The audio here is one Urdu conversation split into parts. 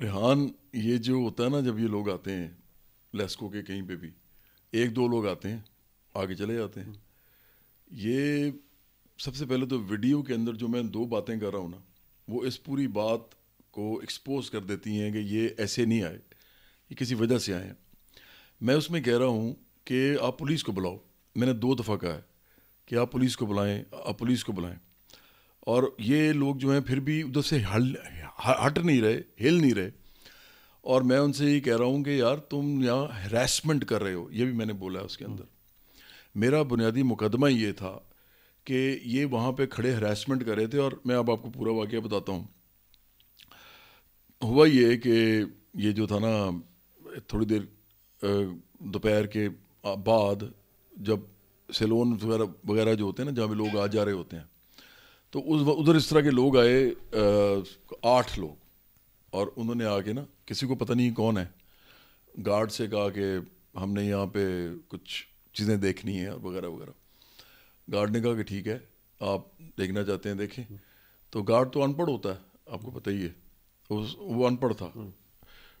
ریحان یہ جو ہوتا ہے نا جب یہ لوگ آتے ہیں لیسکو کے کہیں پہ بھی 1-2 لوگ آتے ہیں آگے چلے جاتے ہیں. یہ سب سے پہلے تو ویڈیو کے اندر جو میں 2 باتیں کر رہا ہوں نا وہ اس پوری بات کو ایکسپوز کر دیتی ہیں کہ یہ ایسے نہیں آئے, یہ کسی وجہ سے آئے ہیں. میں اس میں کہہ رہا ہوں کہ آپ پولیس کو بلاؤ. میں نے 2 دفعہ کہا ہے کہ آپ پولیس کو بلائیں, آپ پولیس کو بلائیں. اور یہ لوگ جو ہیں پھر بھی ادھر سے ہٹ نہیں رہے, ہل نہیں رہے. اور میں ان سے یہ کہہ رہا ہوں کہ یار تم یہاں ہراسمنٹ کر رہے ہو, یہ بھی میں نے بولا ہے اس کے اندر. میرا بنیادی مقدمہ یہ تھا کہ یہ وہاں پہ کھڑے ہراسمنٹ کر رہے تھے. اور میں اب آپ کو پورا واقعہ بتاتا ہوں. ہوا یہ کہ یہ جو تھا نا تھوڑی دیر دوپہر کے بعد جب سیلون وغیرہ جو ہوتے ہیں نا جہاں پہ لوگ آ جا رہے ہوتے ہیں تو ادھر اس طرح کے لوگ آئے 8 لوگ. اور انہوں نے آ کے نا کسی کو پتہ نہیں کون ہے گارڈ سے کہا کہ ہم نے یہاں پہ کچھ چیزیں دیکھنی ہیں وغیرہ وغیرہ. گارڈ نے کہا کہ ٹھیک ہے آپ دیکھنا چاہتے ہیں دیکھیں. تو گارڈ تو ان پڑھ ہوتا ہے, آپ کو پتہ ہی ہے, وہ ان پڑھ تھا.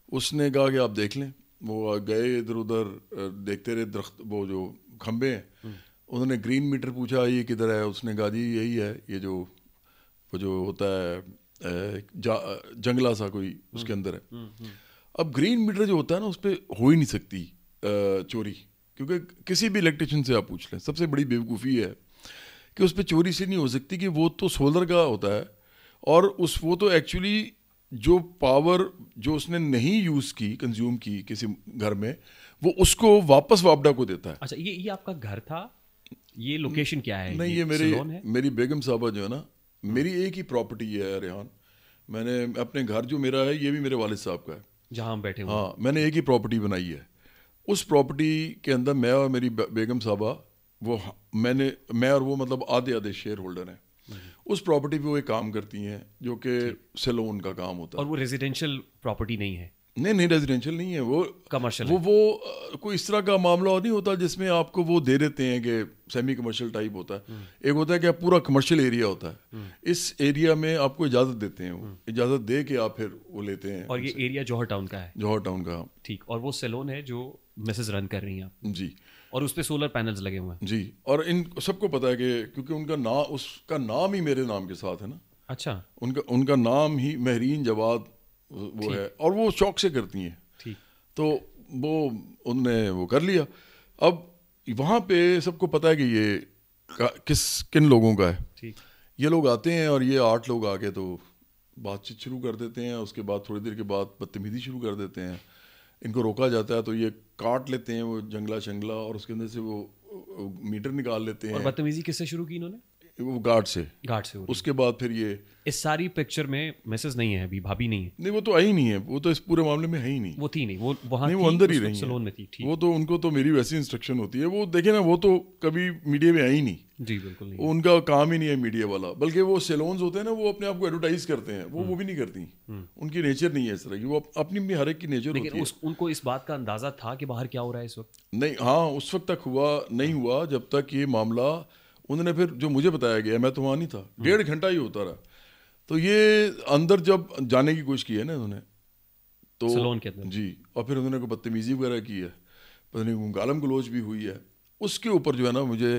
اس نے کہا کہ آپ دیکھ لیں. وہ گئے ادھر ادھر دیکھتے رہے درخت, وہ جو کھمبے ہیں. انہوں نے گرین میٹر پوچھا یہ کدھر ہے. اس نے کہا جی یہی ہے, یہ جو وہ جو ہوتا ہے جنگلہ سا کوئی اس کے اندر ہے. اب گرین میٹر جو ہوتا ہے نا اس پہ ہو ہی نہیں سکتی چوری, کیونکہ کسی بھی الیکٹریشین سے آپ پوچھ لیں سب سے بڑی بیوقوفی ہے کہ اس پہ چوری سے نہیں ہو سکتی, کہ وہ تو سولر کا ہوتا ہے. اور وہ تو ایکچولی جو پاور جو اس نے نہیں یوز کی کنزیوم کی کسی گھر میں وہ اس کو واپس واپڈا کو دیتا ہے. اچھا یہ آپ کا گھر تھا, یہ لوکیشن کیا ہے؟ نہیں یہ میری بیگم صاحبہ جو ہے نا, میری ایک ہی پراپرٹی ہے ریحان. میں نے اپنے گھر جو میرا ہے یہ بھی میرے والد صاحب کا ہے جہاں ہم بیٹھے ہوئے. ہاں میں نے ایک ہی پراپرٹی بنائی ہے. اس پراپرٹی کے اندر میں اور میری بیگم صاحبہ وہ میں اور وہ مطلب آدھے شیئر ہولڈر ہیں. اس پراپرٹی پہ وہ ایک کام کرتی ہیں جو کہ سیلون کا کام ہوتا ہے. اور وہ ریزیڈینشیل پراپرٹی نہیں ہے؟ نہیں ریزیڈینشیل نہیں ہے, وہ کمرشل. وہ کوئی اس طرح کا معاملہ نہیں ہوتا جس میں آپ کو وہ دے دیتے ہیں کہ سیمی کمرشل ٹائپ ہوتا ہے. ایک ہوتا ہے کہ آپ پورا کمرشل ایریا ہوتا ہے, اس ایریا میں آپ کو اجازت دیتے ہیں, وہ اجازت دے کے آپ پھر وہ لیتے ہیں. اور یہ ایریا جوہر ٹاؤن کا ہے؟ جوہر ٹاؤن کا. ٹھیک. اور وہ سیلون ہے جو مسز رن کر رہی ہیں جی. اور اس پہ سولر پینلز لگے ہوئے ہیں. جی. اور ان سب کو پتا ہے کہ کیونکہ ان کا نام اس کا نام ہی میرے نام کے ساتھ ہے نا. اچھا. ان کا نام ہی مہرین جواد وہ ہے, اور وہ شوق سے کرتی ہیں. تو وہ انہوں نے وہ کر لیا. اب وہاں پہ سب کو پتا ہے کہ یہ کن لوگوں کا ہے. یہ لوگ آتے ہیں اور یہ 8 لوگ آ کے تو بات چیت شروع کر دیتے ہیں. اس کے بعد تھوڑی دیر کے بعد بدتمیزی شروع کر دیتے ہیں. ان کو روکا جاتا ہے تو یہ کاٹ لیتے ہیں وہ جنگلہ اور اس کے اندر سے وہ میٹر نکال لیتے ہیں. اور بدتمیزی کس سے شروع کی انہوں نے؟ وہ گارڈ سے. اس کے بعد پھر یہ اس ساری پکچر میں مسز نہیں ہے ابھی, بھابھی نہیں ہے؟ نہیں وہ تو آئی نہیں ہے, وہ تو اس پورے معاملے میں ہے ہی نہیں. وہ تھی نہیں, وہ وہاں نہیں, وہ اندر ہی رہی سیلون میں تھی. وہ تو ان کو تو میری ویسی انسٹرکشن ہوتی ہے. وہ دیکھیں نا وہ تو کبھی میڈیا میں آئی نہیں. جی بالکل نہیں, ان کا کام ہی نہیں ہے میڈیا والا. بلکہ وہ سیلونز ہوتے ہیں نا وہ اپنے آپ کو ایڈورٹائز کرتے ہیں, وہ بھی نہیں کرتی. ان کی نیچر نہیں ہے اس طرح کی, وہ اپنی ہر ایک کی نیچر ہوتی ہے. لیکن ان کو اس بات کا اندازہ تھا کہ باہر کیا ہو رہا ہے اس وقت؟ نہیں, ہاں اس وقت تک نہیں ہوا جب تک یہ معاملہ انہوں نے پھر جو مجھے بتایا گیا, میں تو وہاں نہیں تھا, 1.5 گھنٹہ ہی ہوتا رہا. تو یہ اندر جب جانے کی کوشش کی ہے نا انہوں نے تو سیلون کے اندر, جی, اور پھر انہوں نے کوئی بدتمیزی وغیرہ کی ہے, پتہ نہیں گالم گلوچ بھی ہوئی ہے. اس کے اوپر جو ہے نا مجھے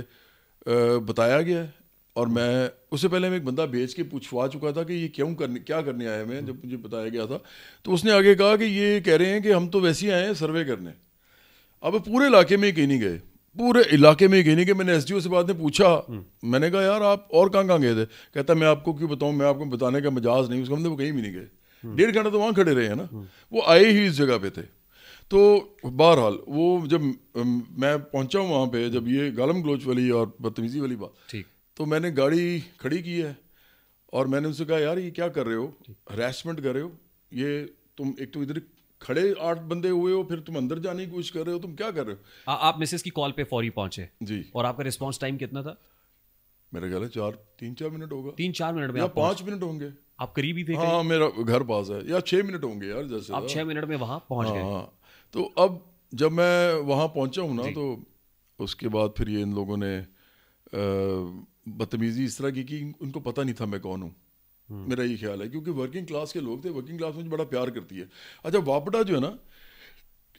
بتایا گیا ہے. اور میں اس سے پہلے میں ایک بندہ بھیج کے پوچھوا چکا تھا کہ یہ کیا کرنے آئے ہیں. جب مجھے بتایا گیا تھا تو اس نے آگے کہا کہ یہ کہہ رہے ہیں کہ ہم تو ویسے ہی آئے ہیں سروے کرنے. اب پورے علاقے میں کہیں نہیں گئے, پورے علاقے میں کہیں نہیں گئے. میں نے ایس ڈی او سے بعد میں پوچھا, میں نے کہا یار آپ اور کہاں گئے تھے؟ کہتا میں آپ کو کیوں بتاؤں, میں آپ کو بتانے کا مجاز نہیں. اس کا مطلب وہ کہیں بھی نہیں گئے. 1.5 گھنٹہ تو وہاں کھڑے رہے ہیں نا, وہ آئے ہی اس جگہ پہ تھے. تو بہرحال وہ جب میں پہنچا ہوں وہاں پہ, جب یہ گالم گلوچ والی اور بدتمیزی والی بات, تو میں نے گاڑی کھڑی کی ہے اور میں نے ان سے کہا یار یہ کیا کر رہے ہو, ہراسمنٹ کر رہے ہو, یہ تم ایک تو ادھر کھڑے 8 بندے ہوئے ہو, پھر تم اندر جانے کی کوشش کر رہے ہو, تم کیا کر رہے ہو؟ آپ مسز کی کال پہ فوری پہنچے؟ جی. اور آپ کا رسپانس ٹائم کتنا تھا؟ میرا خیال ہے 3-4 منٹ ہوگا. 3-4 منٹ میں, یا 5 منٹ ہوں گے. آپ قریب ہی تھے؟ ہاں میرا گھر پاس ہے. یا 6 منٹ ہوں گے یار, جیسے آپ 6 منٹ میں وہاں پہنچ گئے. ہاں. تو اب جب میں وہاں پہنچا ہوں نا تو اس کے بعد پھر یہ ان لوگوں نے بدتمیزی اس طرح کی کہ ان کو پتہ نہیں تھا میں کون ہوں. میرا یہ خیال ہے, کیونکہ ورکنگ کلاس کے لوگ تھے, ورکنگ کلاس مجھے بڑا پیار کرتی ہے. اچھا واپڈا جو ہے نا,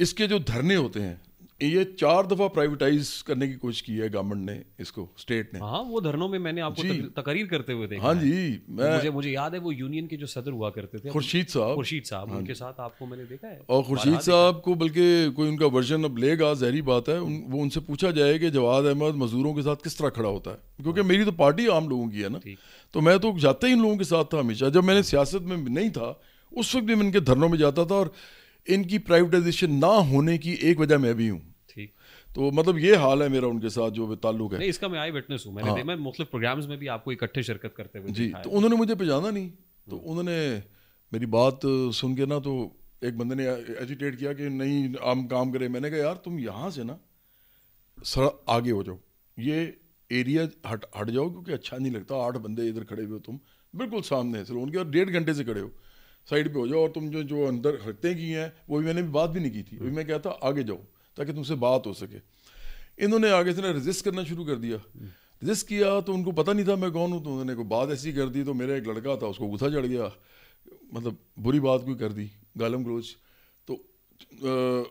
اس کے جو دھرنے ہوتے ہیں, یہ 4 دفعہ پرائیویٹائز کرنے کی کوشش کی ہے گورنمنٹ نے, اس کو اسٹیٹ نے. ہاں وہ دھرنوں میں نے آپ کو تقریر کرتے ہوئے دیکھا. ہاں جی, مجھے یاد ہے وہ یونین کے جو صدر ہوا کرتے تھے خورشید صاحب, ان کے ساتھ آپ کو میں نے دیکھا ہے. اور خورشید صاحب کو بلکہ کوئی ان کا ورژن اب لے گا, ظاہری بات ہے, وہ ان سے پوچھا جائے کہ جواد احمد مزدوروں کے ساتھ کس طرح کھڑا ہوتا ہے, کیونکہ میری تو پارٹی عام لوگوں کی ہے نا, تو میں تو جاتا ہی ان لوگوں کے ساتھ تھا ہمیشہ. جب میں نے سیاست میں نہیں تھا اس وقت بھی میں ان کے دھرنوں میں جاتا تھا, اور ان کی پرائیویٹائزیشن نہ ہونے کی ایک وجہ میں بھی ہوں. تو مطلب یہ حال ہے میرا ان کے ساتھ جو تعلق ہے. اس کا میں آئی وٹنس ہوں, میں مختلف پروگرامز میں بھی آپ کو اکٹھے شرکت کرتے ہوئے جی. تو انہوں نے مجھے پہچانا نہیں, تو انہوں نے میری بات سن کے نا, تو ایک بندے نے ایجیٹیٹ کیا کہ نہیں ہم کام کریں. میں نے کہا یار تم یہاں سے نا سر آگے ہو جاؤ, یہ ایریا ہٹ جاؤ, کیونکہ اچھا نہیں لگتا 8 بندے ادھر کھڑے ہوئے, تم بالکل سامنے سلون کے, اور 1.5 گھنٹے سے کھڑے ہو, سائڈ پہ ہو جاؤ. اور تم جو اندر حرکتیں کی ہیں وہ بھی میں نے بات بھی نہیں کی تھی, ابھی میں کہتا آگے جاؤ تاکہ تم سے بات ہو سکے. انہوں نے آگے سے نا رجسٹ کرنا شروع کر دیا. رجسٹ کیا تو ان کو پتہ نہیں تھا میں کون ہوں, تو انہوں نے کوئی بات ایسی کر دی, تو میرا ایک لڑکا تھا اس کو غصہ چڑھ گیا, مطلب بری بات کوئی کر دی, گالم گلوچ. تو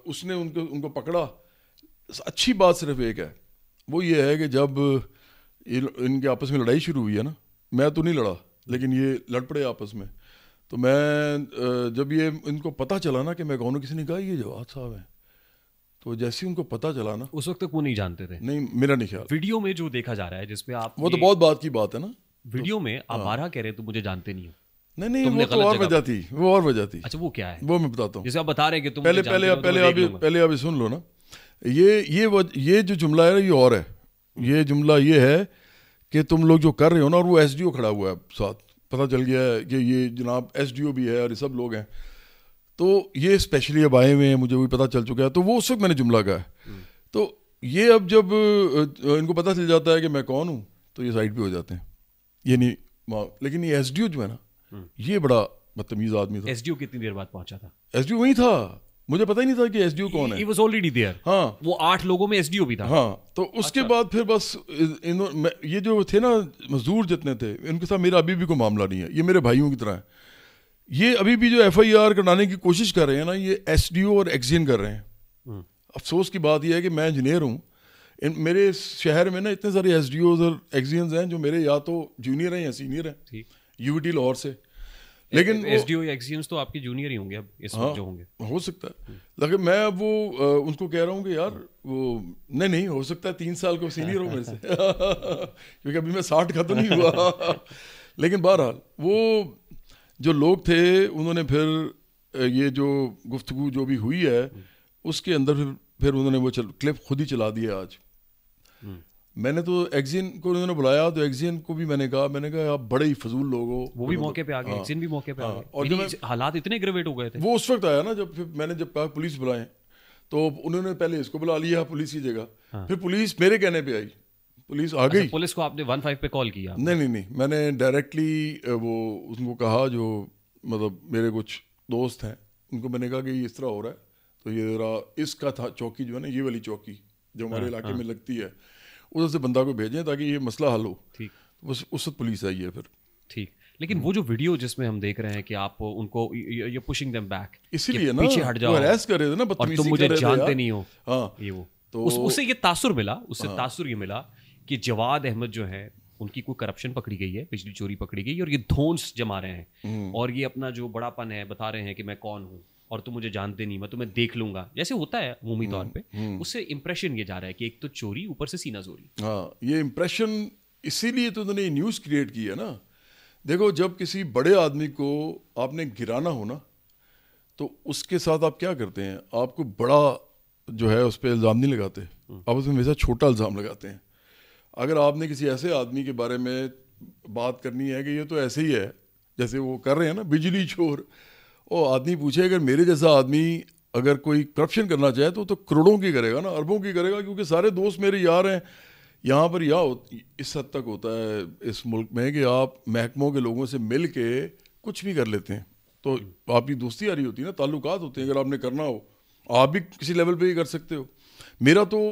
اس نے ان کو پکڑا. اچھی بات صرف ایک ہے, وہ یہ ہے کہ جب ان کے آپس میں لڑائی شروع ہوئی ہے نا, میں تو نہیں لڑا لیکن یہ لڑ پڑے آپس میں. تو میں جب یہ ان کو پتہ چلا نا کہ میں کون ہوں, کسی نے کہا یہ جواد صاحب ہیں, تو جیسے ان کو پتہ چلا نا, اس وقت تک وہ نہیں جانتے تھے. نہیں میرا نہیں خیال. ویڈیو میں جو دیکھا جا رہا ہے جس پہ آپ, وہ تو بہت بات کی بات ہے نا, ویڈیو میں آپ 12 کہہ رہے تو مجھے جانتے نہیں ہو. نہیں وہ تو اور وجہ تھی, وہ اور وجہ تھی. اچھا وہ کیا ہے وہ میں بتاتا ہوں. جیسے آپ بتا رہے ہیں کہ تم پہلے ابھی سن لو نا, یہ جو جملہ ہے یہ اور ہے. یہ جملہ یہ ہے کہ تم لوگ جو کر رہے ہو نا, اور وہ ایس ڈی او کھڑا ہوا ہے ساتھ, پتہ چل گیا ہے کہ یہ جناب ایس ڈی او بھی ہے اور یہ سب لوگ ہیں, تو یہ اسپیشلی اب آئے ہوئے ہیں, مجھے وہی پتہ چل چکا ہے. تو وہ اس وقت میں نے جملہ کہا ہے. تو یہ اب جب ان کو پتہ چل جاتا ہے کہ میں کون ہوں, تو یہ سائڈ پہ ہو جاتے ہیں. یہ نہیں, لیکن یہ ایس ڈی او جو ہے نا, یہ بڑا بدتمیز آدمی تھا. ایس ڈی او کتنی دیر بعد پہنچا تھا؟ ایس ڈی او وہیں تھا, مجھے پتہ ہی نہیں تھا کہ ایس ڈی او کون ہے. He was already there. ہاں وہ 8 لوگوں میں ایس ڈی او بھی تھا. ہاں. تو اس کے بعد پھر بس یہ جو تھے نا مزدور جتنے تھے, ان کے ساتھ میرا ابھی بھی کوئی معاملہ نہیں ہے, یہ میرے بھائیوں کی طرح ہے. یہ ابھی بھی جو ایف آئی آر کرانے کی کوشش کر رہے ہیں نا, یہ ایس ڈی او اور ایکزین کر رہے ہیں. افسوس کی بات یہ ہے کہ میں انجینئر ہوں, میرے شہر میں نا اتنے سارے ایس ڈی اوز اور ایکزینز ہیں جو میرے یا تو جونیئر ہیں یا سینئر ہیں یو وی ٹی لاہور سے. لیکن ایس ڈی او یا ایکزینز تو آپ کے جونیئر ہی ہوں گے اب اس وقت جو ہوں گے. ہو سکتا ہے, لیکن میں اب وہ ان کو کہہ رہا ہوں کہ یار وہ نہیں ہو سکتا ہے 3 سال کو سینئر ہو میرے سے, کیونکہ ابھی میں 60 کا تو نہیں ہوا. لیکن بہرحال وہ جو لوگ تھے انہوں نے پھر یہ جو گفتگو جو بھی ہوئی ہے اس کے اندر پھر انہوں نے وہ کلپ خود ہی چلا دیا. آج میں نے تو ایکزین کو انہوں نے بلایا, تو ایکزین کو بھی میں نے کہا آپ بڑے ہی فضول لوگ ہو. وہ بھی موقع پہ آ گئے, ایکزین بھی موقع پہ آ گئے, اور حالات اتنے گریویٹ ہو گئے تھے. وہ اس وقت آیا نا جب میں نے کہا پولیس بلائیں, تو انہوں نے پہلے اس کو بلا لیا پولیس کی جگہ, پھر پولیس میرے کہنے پہ آئی, پولیس آ گئی. پولیس کو آپ نے 15 پہ کال کیا؟ نہیں, میں نے ڈائریکٹلی وہ ان کو کہا, جو مطلب میرے کچھ دوست ہیں ان کو میں نے کہا کہ یہ اس طرح ہو رہا ہے, تو یہ ذرا اس کا تھا چوکی جو ہے نا, یہ والی چوکی جو ہمارے علاقے میں لگتی ہے, ادھر سے بندہ کو بھیجیں تاکہ یہ مسئلہ حل ہو. ٹھیک, بس اس وقت پولیس آئی ہے پھر. ٹھیک, لیکن وہ جو ویڈیو جس میں ہم دیکھ رہے ہیں کہ آپ ان کو یہ پشنگ دیم بیک, اسی لیے نا پیچھے ہٹ جاؤ, ہراس کر رہے تھے نا, اور تم مجھے جانتے نہیں ہو. ہاں, یہ وہ تو اس سے یہ تاثر ملا, اس سے تاثر یہ ملا کہ جواد احمد جو ہے ان کی کوئی کرپشن پکڑی گئی ہے, بجلی چوری پکڑی گئی, اور یہ دھونس جما رہے ہیں, اور یہ اپنا جو بڑا پن ہے بتا رہے ہیں کہ میں کون ہوں اور تم مجھے جانتے نہیں, میں تمہیں دیکھ لوں گا, جیسے ہوتا ہے عمومی طور پہ. اس سے امپریشن یہ جا رہا ہے کہ ایک تو چوری, اوپر سے سینہ زوری. ہاں, یہ امپریشن اسی لیے تو انہوں نے نیوز کریٹ کی ہے نا. دیکھو جب کسی بڑے آدمی کو آپ نے گرانا ہو نا, تو اس کے ساتھ آپ کیا کرتے ہیں, آپ کو بڑا جو ہے اس پہ الزام نہیں لگاتے, آپ اس میں ہمیشہ چھوٹا الزام لگاتے ہیں. اگر آپ نے کسی ایسے آدمی کے بارے میں بات کرنی ہے کہ یہ تو ایسے ہی ہے جیسے وہ کر رہے ہیں نا بجلی چور, وہ آدمی پوچھے اگر میرے جیسا آدمی اگر کوئی کرپشن کرنا چاہے تو کروڑوں کی کرے گا نا, اربوں کی کرے گا, کیونکہ سارے دوست میرے یار ہیں. یہاں پر اس حد تک ہوتا ہے اس ملک میں کہ آپ محکموں کے لوگوں سے مل کے کچھ بھی کر لیتے ہیں, تو آپ کی دوستی آ رہی ہوتی ہے نا, تعلقات ہوتے ہیں. اگر آپ نے کرنا ہو آپ بھی کسی لیول پہ ہی کر سکتے ہو. میرا تو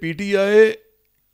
PTI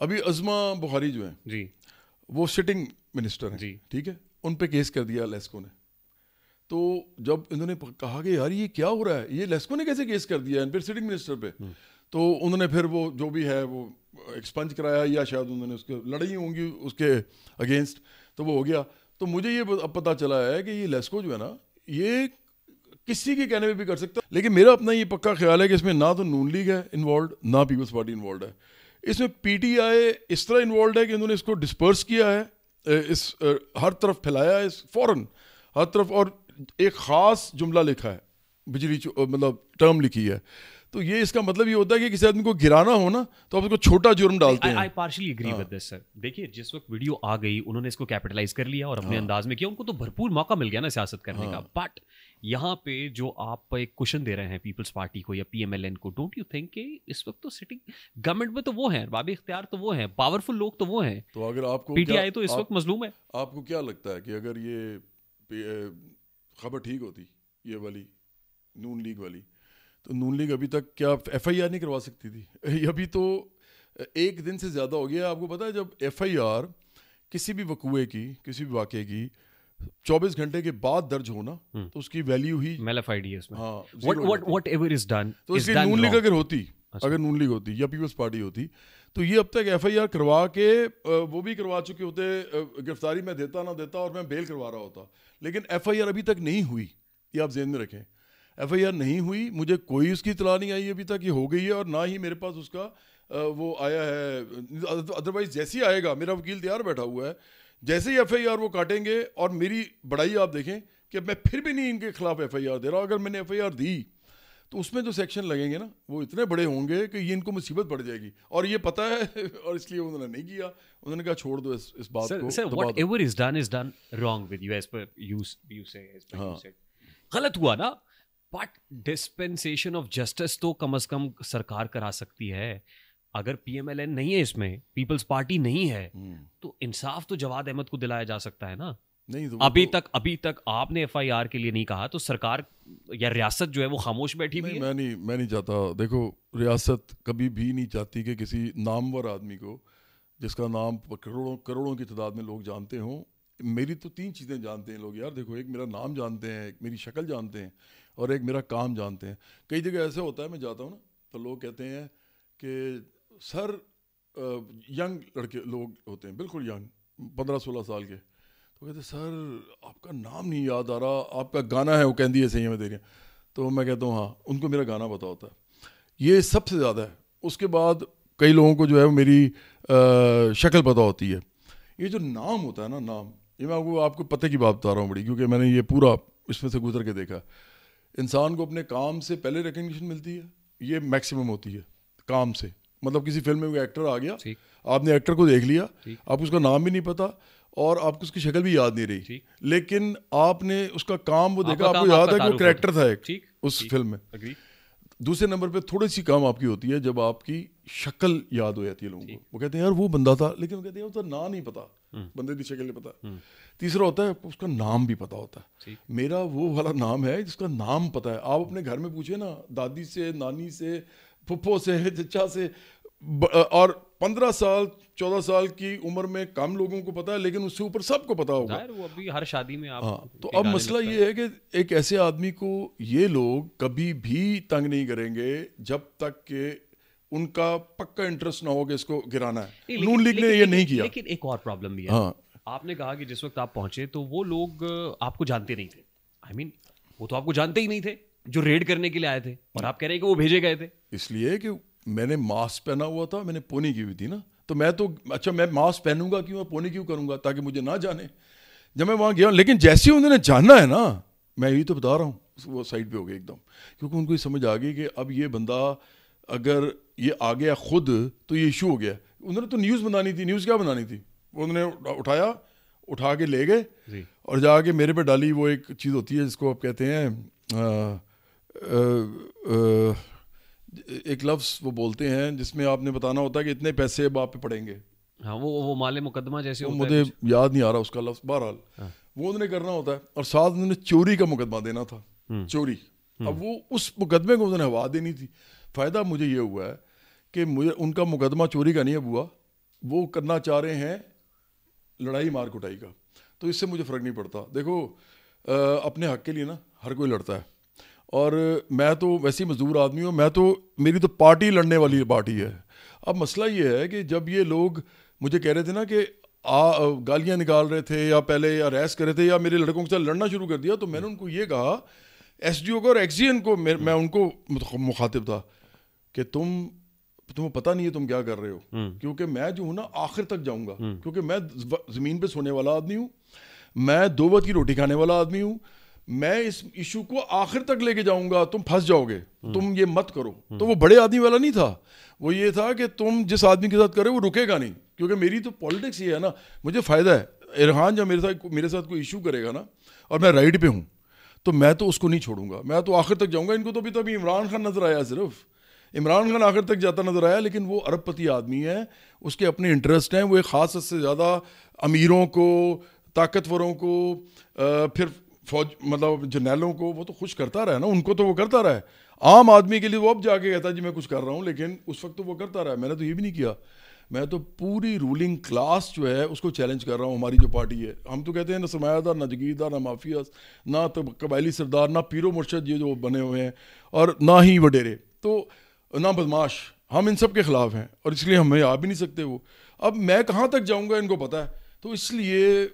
ابھی عظمہ بخاری جو ہیں جی وہ سٹنگ منسٹر ہیں جی ٹھیک ہے, ان پہ کیس کر دیا لیسکو نے. تو جب انہوں نے کہا کہ یار یہ کیا ہو رہا ہے, یہ لیسکو نے کیسے کیس کر دیا ان پہ سٹنگ منسٹر پہ, تو انہوں نے پھر وہ جو بھی ہے وہ ایکسپنج کرایا یا شاید انہوں نے اس کے لڑائی ہوں گی اس کے اگینسٹ, تو وہ ہو گیا. تو مجھے یہ اب پتہ چلا ہے کہ یہ لیسکو جو ہے نا یہ کسی کے کہنے پہ بھی کر سکتا, لیکن میرا اپنا یہ پکا خیال ہے کہ اس میں نہ تو نون لیگ ہے انوالوڈ نہ پیپلز پارٹی انوالوڈ ہے. اس میں پی ٹی آئی اس طرح انوالوڈ ہے کہ انہوں نے اس کو ڈسپرس کیا ہے, اس ہر طرف پھیلایا ہے فوراً ہر طرف, اور ایک خاص جملہ لکھا ہے بجلی مطلب ٹرم لکھی ہے. تو یہ اس کا مطلب یہ ہوتا ہے کہ کسی آدمی کو گرانا ہو نا تو آپ اس کو چھوٹا جرم ڈالتے ہیں. I partially agree with this, sir. دیکھیے جس وقت ویڈیو آ گئی انہوں نے اس کو کیپٹلائز کر لیا اور اپنے انداز میں کیا, ان کو تو بھرپور موقع مل گیا نا سیاست کرنے کا. بٹ یہاں پہ جو آپ ایک کوشچن دے رہے ہیں پیپلز پارٹی کو یا پی ایم ایل این کو, ڈونٹ یو تھنک کہ اس وقت تو سٹنگ گورنمنٹ میں تو وہ ہیں, باب اختیار تو وہ ہیں, پاورفل لوگ تو وہ ہیں, تو اگر آپ کو پی ٹی آئی تو اس وقت مظلوم ہے. آپ کو کیا لگتا ہے کہ اگر یہ خبر ٹھیک ہوتی یہ والی نون لیگ والی, تو نون لیگ ابھی تک کیا ایف آئی آر نہیں کروا سکتی تھی؟ ابھی تو ایک دن سے زیادہ ہو گیا. آپ کو پتا ہے جب ایف آئی آر کسی بھی وقوعے کی کسی بھی واقعے کی 24 گھنٹے کے بعد درج ہونا تو اس کی ویلیو ہی میلیفائڈ ہے اس میں. ہاں whatever is done, تو اس کی نون لیگ اگر نون لیگ ہوتی یا پیپلز پارٹی ہوتی تو یہ اب تک ایف آئی آر کروا کے وہ بھی کروا چکے ہوتے, گرفتاری میں دیتا نہ دیتا اور میں بیل کروا رہا ہوتا. لیکن ایف آئی آر ابھی تک نہیں ہوئی, یہ آپ ذہن میں رکھیں. ایف آئی آر نہیں ہوئی, مجھے کوئی اس کی اطلاع نہیں آئی ابھی تک یہ ہو گئی ہے, اور نہ ہی میرے پاس اس کا وہ آیا ہے. ادروائز جیسے ہی آئے گا, میرا وکیل تیار بیٹھا ہوا ہے, جیسے ہی ایف آئی آر وہ کاٹیں گے, اور میری بڑائی آپ دیکھیں کہ میں پھر بھی نہیں ان کے خلاف ایف آئی آر دے رہا. اگر میں نے ایف آئی آر دی تو اس میں جو سیکشن لگیں گے نا وہ اتنے بڑے ہوں گے کہ یہ ان کو مصیبت پڑ جائے گی, اور یہ پتہ ہے, اور اس لیے انہوں نے نہیں کیا. انہوں نے کہا چھوڑ دو اس بات کو. سر whatever is done wrong with you as per you say, as per you said. غلط ہوا نا, بٹ ڈسپینسیشن آف جسٹس تو کم از کم سرکار کرا سکتی ہے. اگر پی ایم ایل این نہیں ہے اس میں, پیپلز پارٹی نہیں ہے, تو انصاف تو جواد احمد کو دلایا جا سکتا ہے نا. ابھی تک آپ نے ایف آئی آر کے لیے نہیں کہا, تو سرکار یا ریاست جو ہے وہ خاموش بیٹھی ہوئی ہے. میں نہیں چاہتا, دیکھو ریاست کبھی بھی نہیں چاہتی کہ کسی نامور آدمی کو جس کا نام کروڑوں کی تعداد میں لوگ جانتے ہوں. میری تو 3 چیزیں جانتے ہیں لوگ یار, دیکھو ایک میرا نام جانتے ہیں, ایک میری شکل جانتے ہیں, اور ایک میرا کام جانتے ہیں. کئی جگہ ایسا ہوتا ہے میں جاتا ہوں نا تو لوگ کہتے ہیں کہ سر ینگ لڑکے لوگ ہوتے ہیں بالکل ینگ 15-16 سال کے, تو کہتے ہیں سر آپ کا نام نہیں یاد آ رہا, آپ کا گانا ہے وہ کہندی ہے صحیح میں تیرے. تو میں کہتا ہوں ہاں, ان کو میرا گانا پتا ہوتا ہے, یہ سب سے زیادہ ہے. اس کے بعد کئی لوگوں کو جو ہے میری شکل پتا ہوتی ہے. یہ جو نام ہوتا ہے نا, نام, یہ میں آپ کو پتہ کی بات بتا رہا ہوں بڑی, کیونکہ میں نے یہ پورا اس میں سے گزر کے دیکھا. انسان کو اپنے کام سے پہلے ریکگنیشن ملتی ہے, یہ میکسیمم ہوتی ہے کام سے. مطلب کسی فلم میں کوئی ایکٹر آ گیا, آپ نے ایکٹر کو دیکھ لیا, آپ کو اس کا نام بھی نہیں پتا اور آپ کو اس کی شکل بھی یاد نہیں رہی, لیکن آپ نے اس کا کام وہ دیکھا, آپ کو یاد ہے کہ وہ کریکٹر تھا ایک اس فلم میں. دوسرے نمبر پہ تھوڑی سی کام آپ کی ہوتی ہے جب آپ کی شکل یاد ہو جاتی ہے لوگوں کو. وہ کہتے ہیں یار وہ بندہ تھا, لیکن وہ کہتے ہیں اس کا نام نہیں پتا, بندے کی شکل نہیں پتا. تیسرا ہوتا ہے اس کا نام بھی پتا ہوتا ہے. میرا وہ والا نام ہے جس کا نام پتا ہے. آپ اپنے گھر میں پوچھیں نا, دادی سے, نانی سے, پھپھو سے, چچا سے, اور 15 سال 14 سال کی عمر میں کم لوگوں کو پتا ہے, لیکن اس سے اوپر سب کو پتا ہوگا. وہ ابھی ہر شادی میں آپ. تو اب مسئلہ یہ ہے کہ ایک ایسے آدمی کو یہ لوگ کبھی بھی تنگ نہیں کریں گے جب تک کہ ان کا پکا انٹرسٹ نہ ہو کہ اس کو گرانا ہے. نون لیگ نے یہ نہیں کیا. لیکن ایک اور پرابلم بھی ہے. آپ نے کہا کہ جس وقت آپ پہنچے تو وہ لوگ آپ کو جانتے نہیں تھے. آئی مین وہ تو آپ کو جانتے ہی نہیں تھے جو ریڈ کرنے کے لیے آئے تھے, اور آپ کہہ رہے ہیں کہ وہ بھیجے گئے تھے. اس لیے کہ میں نے ماسک پہنا ہوا تھا, میں نے پونی کی ہوئی تھی نا, تو میں تو اچھا میں ماسک پہنوں گا کیوں, میں پونی کیوں کروں گا تاکہ مجھے نہ جانے. جب میں وہاں گیا, لیکن جیسے انہوں نے جاننا ہے نا, میں یہی تو بتا رہا ہوں, وہ سائڈ پہ ہو گئے ایک دم, کیونکہ ان کو یہ سمجھ آ گئی کہ اب یہ بندہ اگر یہ آ گیا خود تو یہ ایشو ہو گیا. انہوں نے تو نیوز بنانی تھی. نیوز کیا بنانی تھی, انہوں نے اٹھا کے لے گئے اور جا کے میرے پہ ڈالی. وہ ایک چیز ہوتی ہے جس کو آپ کہتے ہیں ایک لفظ وہ بولتے ہیں جس میں آپ نے بتانا ہوتا ہے کہ اتنے پیسے اب آپ پہ پڑیں گے. ہاں وہ مال مقدمہ جیسے ہوتا ہے, مجھے یاد نہیں آ رہا اس کا لفظ. بہرحال وہ انہوں نے کرنا ہوتا ہے, اور ساتھ انہوں نے چوری کا مقدمہ دینا تھا, چوری. اب وہ اس مقدمے کو انہوں نے ہوا دینی تھی. فائدہ مجھے یہ ہوا ہے کہ مجھے ان کا مقدمہ چوری کا نہیں اب ہوا, وہ کرنا چاہ رہے ہیں لڑائی مار کٹائی کا، تو اس سے مجھے فرق نہیں پڑتا. دیکھو اپنے حق کے لیے نا ہر کوئی لڑتا ہے، اور میں تو ویسے ہی مزدور آدمی ہوں، میری تو پارٹی لڑنے والی پارٹی ہے. اب مسئلہ یہ ہے کہ جب یہ لوگ مجھے کہہ رہے تھے نا کہ گالیاں نکال رہے تھے یا پہلے یا ریس کر رہے تھے یا میرے لڑکوں کے ساتھ لڑنا شروع کر دیا، تو میں نے ان کو یہ کہا، ایس ڈی او کو اور ایکسین کو، میں ان کو مخاطب تھا کہ تمہیں پتہ نہیں ہے تم کیا کر رہے ہو، کیونکہ میں جو ہوں نا آخر تک جاؤں گا، کیونکہ میں زمین پہ سونے والا آدمی ہوں، میں 2 وقت کی روٹی کھانے والا آدمی ہوں، میں اس ایشو کو آخر تک لے کے جاؤں گا. تم پھنس جاؤ گے، تم یہ مت کرو. تو وہ بڑے آدمی والا نہیں تھا، وہ یہ تھا کہ تم جس آدمی کے ساتھ کرے وہ رکے گا نہیں، کیونکہ میری تو پالیٹکس یہ ہے نا، مجھے فائدہ ہے. ارحان جب میرے ساتھ کوئی ایشو کرے گا نا اور میں رائٹ پہ ہوں تو میں تو اس کو نہیں چھوڑوں گا، میں تو آخر تک جاؤں گا. ان کو تو ابھی عمران خان نظر آیا، صرف عمران خان آخر تک جاتا نظر آیا، لیکن وہ ارب پتی آدمی ہے، اس کے اپنے انٹرسٹ ہیں. وہ ایک خاص حد سے زیادہ امیروں کو، طاقتوروں کو، پھر فوج مطلب جرنیلوں کو وہ تو خوش کرتا رہا ہے نا، ان کو تو وہ کرتا رہا ہے. عام آدمی کے لیے وہ اب جا کے کہتا ہے جی میں کچھ کر رہا ہوں، لیکن اس وقت تو وہ کرتا رہا ہے. میں نے تو یہ بھی نہیں کیا، میں تو پوری رولنگ کلاس جو ہے اس کو چیلنج کر رہا ہوں. ہماری جو پارٹی ہے، ہم تو کہتے ہیں نہ سرمایہ دار، نہ جگیردار، نہ مافیا، نہ قبائلی سردار، نہ پیرو مرشد یہ جو بنے ہوئے ہیں، اور نہ ہی وڈیرے، تو نہ بدماش. ہم ان سب کے خلاف ہیں، اور اس لیے ہمیں آ بھی نہیں سکتے وہ. اب میں کہاں تک جاؤں گا ان کو پتہ ہے. تو اس لیے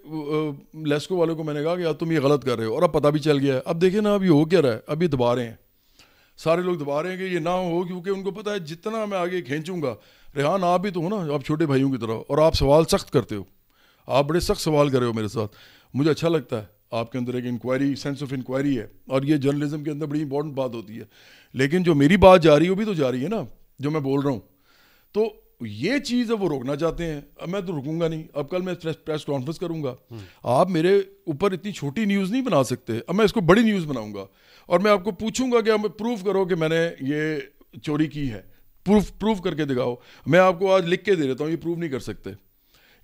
لیسکو والوں کو میں نے کہا کہ یار تم یہ غلط کر رہے ہو، اور اب پتہ بھی چل گیا ہے. اب دیکھیں نا اب یہ ہو کیا رہا ہے، اب یہ دبا رہے ہیں، سارے لوگ دبا رہے ہیں کہ یہ نہ ہو، کیونکہ ان کو پتہ ہے جتنا میں آگے کھینچوں گا. ریحان آپ بھی تو ہو نا، آپ چھوٹے بھائیوں کی طرح، اور آپ سوال سخت کرتے ہو، آپ بڑے سخت سوال کر رہے ہو میرے ساتھ. مجھے اچھا لگتا ہے، آپ کے اندر ایک انکوائری، سینس آف انکوائری ہے، اور یہ جرنلزم کے اندر بڑی امپورٹنٹ بات ہوتی ہے. لیکن جو میری بات جا رہی ہے وہ بھی تو جا رہی ہے نا، جو میں بول رہا ہوں. تو یہ چیز ہے وہ روکنا چاہتے ہیں. اب میں تو رکوں گا نہیں. اب کل میں پریس کانفرنس کروں گا، آپ میرے اوپر اتنی چھوٹی نیوز نہیں بنا سکتے. اب میں اس کو بڑی نیوز بناؤں گا، اور میں آپ کو پوچھوں گا کہ ہمیں پروف کرو کہ میں نے یہ چوری کی ہے، پروف کر کے دکھاؤ. میں آپ کو آج لکھ کے دے دیتا ہوں، یہ پروف نہیں کر سکتے،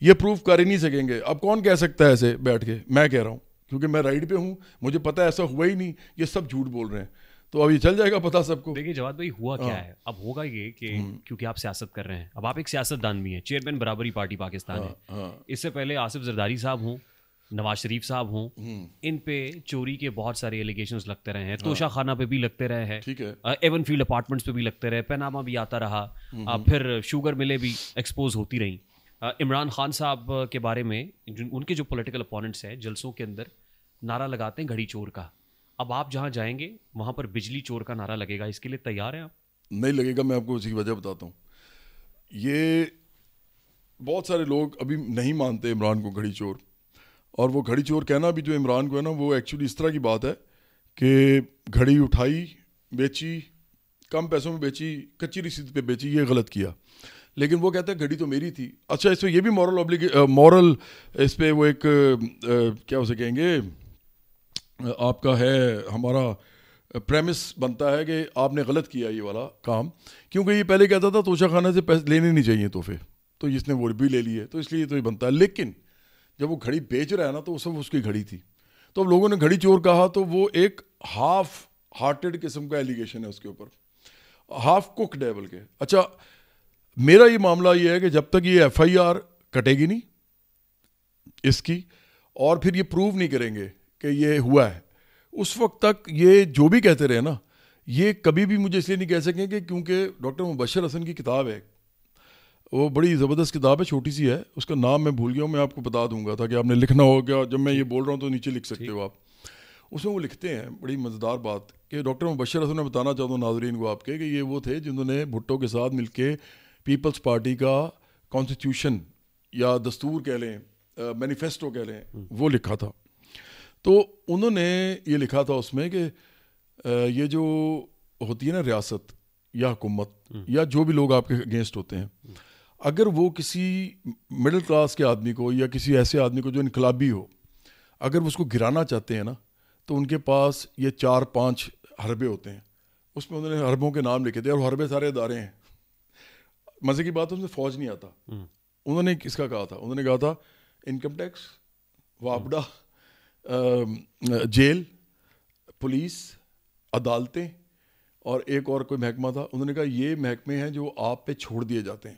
یہ پروف کر ہی نہیں سکیں گے. اب کون کہہ سکتا ہے ایسے بیٹھ کے؟ میں کہہ رہا ہوں، کیونکہ میں رائٹ پہ ہوں، مجھے پتہ ہے ایسا ہوا ہی نہیں، یہ سب جھوٹ بول رہے ہیں. تو اب یہ چل جائے گا پتہ سب کو. دیکھیے جواد بھائی ہوا کیا ہے، اب ہوگا یہ کہ کیونکہ آپ سیاست کر رہے ہیں، اب آپ ایک سیاست دان بھی ہیں، چیئرمین برابری پارٹی پاکستان ہے. اس سے پہلے آصف زرداری صاحب ہوں، نواز شریف صاحب ہوں، ان پہ چوری کے بہت سارے ایلیگیشنز لگتے رہے ہیں، توشہ خانہ پہ بھی لگتے رہے ہیں، ایون فیلڈ اپارٹمنٹس پہ بھی لگتے رہے، پیناما بھی آتا رہا، پھر شوگر ملیں بھی ایکسپوز ہوتی رہیں. عمران خان صاحب کے بارے میں ان کے جو پولیٹیکل اپوننٹس ہیں جلسوں کے اندر نعرہ لگاتے ہیں گھڑی چور کا. اب آپ جہاں جائیں گے وہاں پر بجلی چور کا نعرہ لگے گا، اس کے لیے تیار ہیں آپ؟ نہیں لگے گا. میں آپ کو اسی کی وجہ بتاتا ہوں. یہ بہت سارے لوگ ابھی نہیں مانتے عمران کو گھڑی چور، اور وہ گھڑی چور کہنا بھی جو عمران کو ہے نا، وہ ایکچولی اس طرح کی بات ہے کہ گھڑی اٹھائی، بیچی، کم پیسوں میں بیچی، کچی رسید پہ بیچی، یہ غلط کیا. لیکن وہ کہتا ہے گھڑی تو میری تھی. اچھا اس پہ یہ بھی مورل اس پہ وہ ایک کیا اسے کہیں گے، آپ کا ہے ہمارا پریمس بنتا ہے کہ آپ نے غلط کیا یہ والا کام، کیونکہ یہ پہلے کہتا تھا توشہ خانہ سے پیسے لینے نہیں چاہیے تحفے، تو اس نے وہ بھی لے لیے، تو اس لیے تو یہ بنتا ہے. لیکن جب وہ گھڑی بیچ رہا ہے نا تو سب اس کی گھڑی تھی. تو اب لوگوں نے گھڑی چور کہا، تو وہ ایک ہاف ہارٹیڈ قسم کا ایلیگیشن ہے اس کے اوپر، ہاف کوکڈ ہے بلکہ. اچھا میرا یہ معاملہ یہ ہے کہ جب تک یہ ایف آئی آر کٹے گی نہیں اس کی، اور پھر یہ پروو نہیں کریں گے کہ یہ ہوا ہے، اس وقت تک یہ جو بھی کہتے رہے نا، یہ کبھی بھی مجھے اس لیے نہیں کہہ سکیں کہ کیونکہ ڈاکٹر مبشر حسن کی کتاب ہے، وہ بڑی زبردست کتاب ہے، چھوٹی سی ہے، اس کا نام میں بھول گیا ہوں، میں آپ کو بتا دوں گا تاکہ آپ نے لکھنا ہوگا، جب میں یہ بول رہا ہوں تو نیچے لکھ سکتے ہو آپ. اس میں وہ لکھتے ہیں بڑی مزیدار بات کہ ڈاکٹر مبشر حسن، میں بتانا چاہتا ہوں ناظرین کو آپ کے کہ یہ وہ تھے جنہوں نے بھٹو کے ساتھ مل کے پیپلز پارٹی کا کانسٹیٹیوشن یا دستور کہہ لیں، مینیفیسٹو کہہ لیں، وہ لکھا تھا. تو انہوں نے یہ لکھا تھا اس میں کہ یہ جو ہوتی ہے نا ریاست یا حکومت یا جو بھی لوگ آپ کے اگینسٹ ہوتے ہیں، اگر وہ کسی مڈل کلاس کے آدمی کو یا کسی ایسے آدمی کو جو انقلابی ہو، اگر وہ اس کو گرانا چاہتے ہیں نا، تو ان کے پاس یہ 4-5 حربے ہوتے ہیں. اس میں انہوں نے حربوں کے نام لکھے تھے، اور حربے سارے ادارے ہیں. مزے کی بات ہے اس میں فوج نہیں آتا. انہوں نے کس کا کہا تھا؟ انہوں نے کہا تھا انکم ٹیکس، وابڈا، جیل، پولیس، عدالتیں، اور ایک اور کوئی محکمہ تھا. انہوں نے کہا یہ محکمے ہیں جو آپ پہ چھوڑ دیے جاتے ہیں.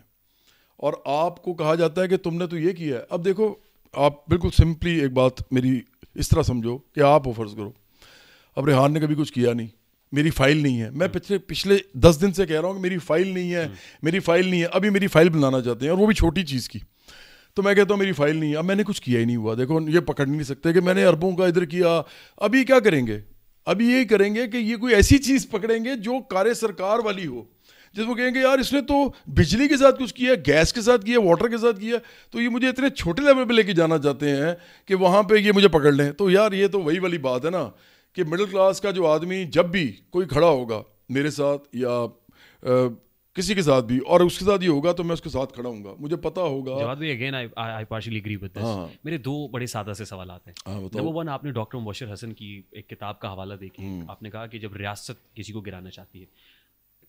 اور آپ کو کہا جاتا ہے کہ تم نے تو یہ کیا ہے. اب دیکھو آپ بالکل سمپلی ایک بات میری اس طرح سمجھو کہ آپ فرض کرو اب ریحان نے کبھی کچھ کیا نہیں, میری فائل نہیں ہے, میں پچھلے 10 دن سے کہہ رہا ہوں کہ میری فائل نہیں ہے, میری فائل نہیں ہے, ابھی میری فائل بنانا چاہتے ہیں اور وہ بھی چھوٹی چیز کی, تو میں کہتا ہوں میری فائل نہیں ہے. اب میں نے کچھ کیا ہی نہیں ہوا, دیکھو یہ پکڑ نہیں سکتے کہ میں نے اربوں کا ادھر کیا. ابھی کیا کریں گے, ابھی یہی کریں گے کہ یہ کوئی ایسی چیز پکڑیں گے جو کار سرکار والی ہو, جس کو کہیں گے یار اس نے تو بجلی کے ساتھ کچھ کیا, گیس کے ساتھ کیا, واٹر کے ساتھ کیا, تو یہ مجھے اتنے چھوٹے لیول پہ لے کے جانا چاہتے ہیں کہ وہاں پہ یہ مجھے پکڑ لیں. تو یار یہ تو وہی والی بات ہے نا کہ مڈل کلاس کا جو آدمی جب بھی کوئی کھڑا ہوگا میرے ساتھ یا کسی کے ساتھ بھی اور اس کے ساتھ یہ ہوگا تو میں اس کے ساتھ کھڑا ہوں گا, مجھے پتا ہوگا. جواد بھائی again I partially agree with this. میرے 2 بڑے سادہ سے سوالات ہیں. نمبر 1, آپ نے ڈاکٹر مبشر حسن کی ایک کتاب کا حوالہ دے کے آپ نے کہا کہ جب ریاست کسی کو گرانا چاہتی ہے,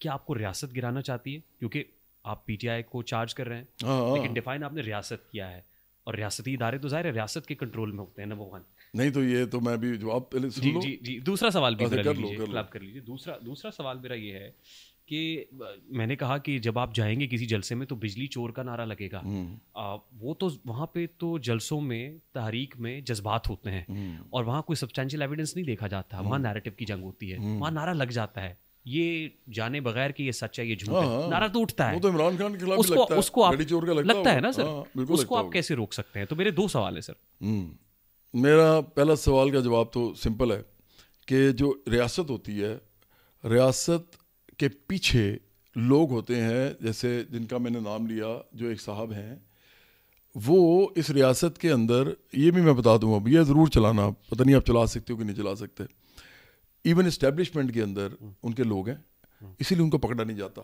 کیا آپ کو ریاست گرانا چاہتی ہے؟ کیونکہ آپ پی ٹی آئی کو چارج کر رہے ہیں, لیکن ڈیفائن آپ نے ریاست کیا ہے, اور ریاستی ادارے تو ظاہر ہے ریاست کے کنٹرول میں ہوتے ہیں. نمبر 1 نہیں تو یہ تو میں بھی جواب پہلے سن لو. جی دوسرا سوال بھی کر لیجیے. دوسرا سوال میرا یہ ہے کہ میں نے کہا کہ جب آپ جائیں گے کسی جلسے میں تو بجلی چور کا نعرہ لگے گا. وہ تو وہاں پہ تو جلسوں میں تحریک میں جذبات ہوتے ہیں اور وہاں کوئی سبسٹینشیل ایویڈنس نہیں دیکھا جاتا, وہاں نیریٹو کی جنگ ہوتی ہے, وہاں نعرہ لگ جاتا ہے, یہ جانے بغیر کہ یہ سچ ہے یہ جھوٹ ہے, نعرہ تو اٹھتا ہے. وہ تو عمران خان کے خلاف لگتا ہے, اس کو گاڑی چور کا لگتا ہے نا سر, اس کو آپ کیسے روک سکتے ہیں؟ تو میرے 2 سوال ہیں سر. میرا پہلا سوال کا جواب تو سمپل ہے کہ جو ریاست ہوتی ہے, ریاست کے پیچھے لوگ ہوتے ہیں, جیسے جن کا میں نے نام لیا, جو ایک صاحب ہیں, وہ اس ریاست کے اندر, یہ بھی میں بتا دوں اب یہ ضرور چلانا, پتہ نہیں آپ چلا سکتے ہو کہ نہیں چلا سکتے, ایون اسٹیبلشمنٹ کے اندر ان کے لوگ ہیں, اسی لیے ان کو پکڑا نہیں جاتا.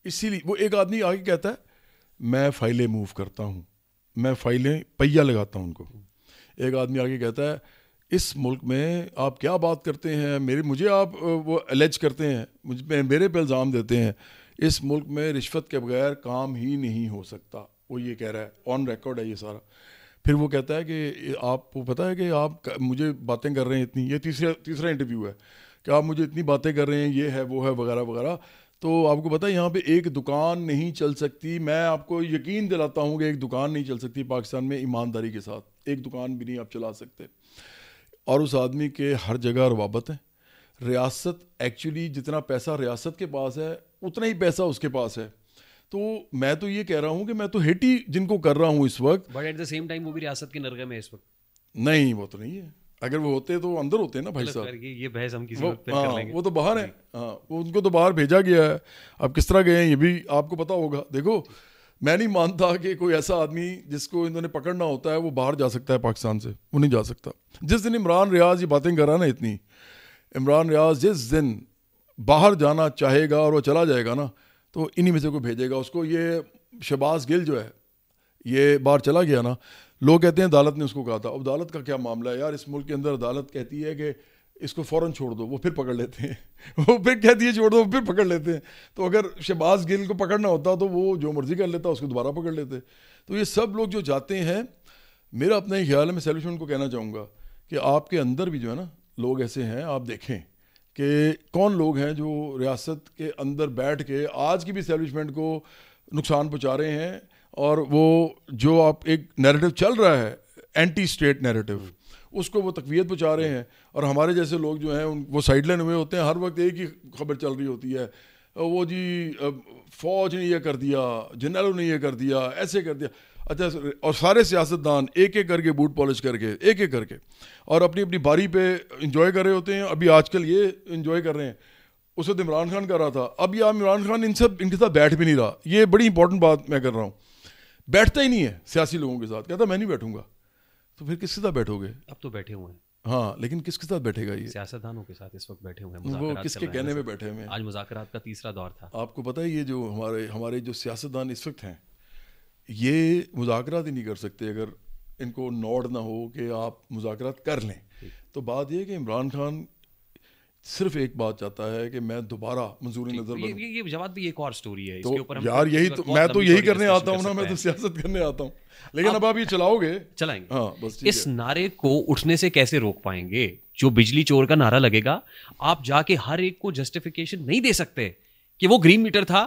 اسی لیے وہ ایک آدمی آگے کہتا ہے میں فائلیں موو کرتا ہوں, میں فائلیں پہیا لگاتا ہوں ان کو. ایک آدمی آگے کہتا ہے اس ملک میں آپ کیا بات کرتے ہیں, مجھے آپ وہ الیج کرتے ہیں, میرے پہ الزام دیتے ہیں, اس ملک میں رشوت کے بغیر کام ہی نہیں ہو سکتا. وہ یہ کہہ رہا ہے, آن ریکارڈ ہے یہ سارا. پھر وہ کہتا ہے کہ آپ کو پتہ ہے کہ آپ مجھے باتیں کر رہے ہیں اتنی, یہ تیسرا انٹرویو ہے کہ آپ مجھے اتنی باتیں کر رہے ہیں, یہ ہے وہ ہے وغیرہ وغیرہ, تو آپ کو پتہ ہے یہاں پہ ایک دکان نہیں چل سکتی. میں آپ کو یقین دلاتا ہوں کہ ایک دکان نہیں چل سکتی پاکستان میں ایمانداری کے ساتھ, ایک دکان بھی نہیں آپ چلا سکتے. اور اس آدمی کے ہر جگہ روابط ہیں. ریاست ایکچولی جتنا پیسہ ریاست کے پاس ہے اتنا ہی پیسہ اس کے پاس ہے. تو میں تو یہ کہہ رہا ہوں کہ میں تو ہیٹ ہی جن کو کر رہا ہوں اس وقت, but at the same time وہ بھی ریاست کے نرغے میں اس وقت نہیں, وہ تو نہیں ہے. اگر وہ ہوتے تو اندر ہوتے ہیں نا بھائی صاحب, یہ بحث ہم کسی وقت کر لیں گے. وہ تو باہر ہیں, ہاں وہ ان کو تو باہر بھیجا گیا ہے. اب کس طرح گئے ہیں یہ بھی آپ کو پتا ہوگا. دیکھو میں نہیں مانتا کہ کوئی ایسا آدمی جس کو انہوں نے پکڑنا ہوتا ہے وہ باہر جا سکتا ہے پاکستان سے, وہ نہیں جا سکتا. جس دن عمران ریاض یہ باتیں کر رہا نا اتنی, عمران ریاض جس دن باہر جانا چاہے گا اور وہ چلا جائے گا نا تو انہی میں سے کوئی بھیجے گا اس کو. یہ شہباز گل جو ہے یہ باہر چلا گیا نا, لوگ کہتے ہیں عدالت نے اس کو کہا تھا. اب عدالت کا کیا معاملہ ہے یار, اس ملک کے اندر عدالت کہتی ہے کہ اس کو فوراً چھوڑ دو, وہ پھر پکڑ لیتے ہیں. وہ پھر کہتی ہے چھوڑ دو, وہ پھر پکڑ لیتے ہیں. تو اگر شہباز گل کو پکڑنا ہوتا تو وہ جو مرضی کر لیتا, اس کو دوبارہ پکڑ لیتے. تو یہ سب لوگ جو جاتے ہیں, میرا اپنا ہی خیال ہے, میں سیلوشن کو کہنا چاہوں گا کہ آپ کے اندر بھی جو ہے نا لوگ ایسے ہیں, آپ دیکھیں کہ کون لوگ ہیں جو ریاست کے اندر بیٹھ کے آج کی بھی اسٹیبلشمنٹ کو نقصان پہنچا رہے ہیں. اور وہ جو آپ ایک نیریٹو چل رہا ہے اینٹی اسٹیٹ نیریٹو, اس کو وہ تقویت پہنچا رہے ہیں. اور ہمارے جیسے لوگ جو ہیں وہ سائڈ لائن ہوئے ہوتے ہیں, ہر وقت ایک ہی خبر چل رہی ہوتی ہے, وہ جی فوج نے یہ کر دیا, جنرلوں نے یہ کر دیا, ایسے کر دیا. اچھا, اور سارے سیاستدان ایک ایک کر کے بوٹ پالش کر کے ایک ایک کر کے اور اپنی اپنی باری پہ انجوائے کر رہے ہوتے ہیں. ابھی آج کل یہ انجوائے کر رہے ہیں, اس وقت عمران خان کر رہا تھا. اب یہ عمران خان ان کے ساتھ بیٹھ بھی نہیں رہا. یہ بڑی امپورٹنٹ بات میں کر رہا ہوں, بیٹھتا ہی نہیں ہے سیاسی لوگوں کے ساتھ, کہتا میں نہیں بیٹھوں گا. تو پھر کس کے ساتھ بیٹھو گے؟ اب تو بیٹھے ہوئے ہیں, ہاں, لیکن کس کے ساتھ بیٹھے گا؟ یہ سیاستدانوں کے ساتھ اس وقت بیٹھے ہوئے ہیں. وہ کس کے کہنے میں بیٹھے ہوئے ہیں؟ آج مذاکرات کا تیسرا دور تھا. آپ کو پتہ ہے یہ جو ہمارے جو سیاستدان اس وقت ہیں یہ مذاکرات ہی نہیں کر سکتے اگر ان کو نوڈ نہ ہو کہ آپ مذاکرات کر لیں. تو بات یہ کہ عمران خان صرف ایک بات چاہتا ہے کہ میں دوبارہ منظوری نظر بنوں. یہ جواد بھی ایک اور سٹوری ہے, تو یار یہی تو میں تو یہی کرنے آتا ہوں نا, میں تو سیاست کرنے آتا ہوں. لیکن اب آپ یہ چلاؤ گے, چلائیں گے. ہاں بس اس نعرے کو اٹھنے سے کیسے روک پائیں گے؟ جو بجلی چور کا نعرہ لگے گا, آپ جا کے ہر ایک کو جسٹیفیکیشن نہیں دے سکتے کہ وہ گرین میٹر تھا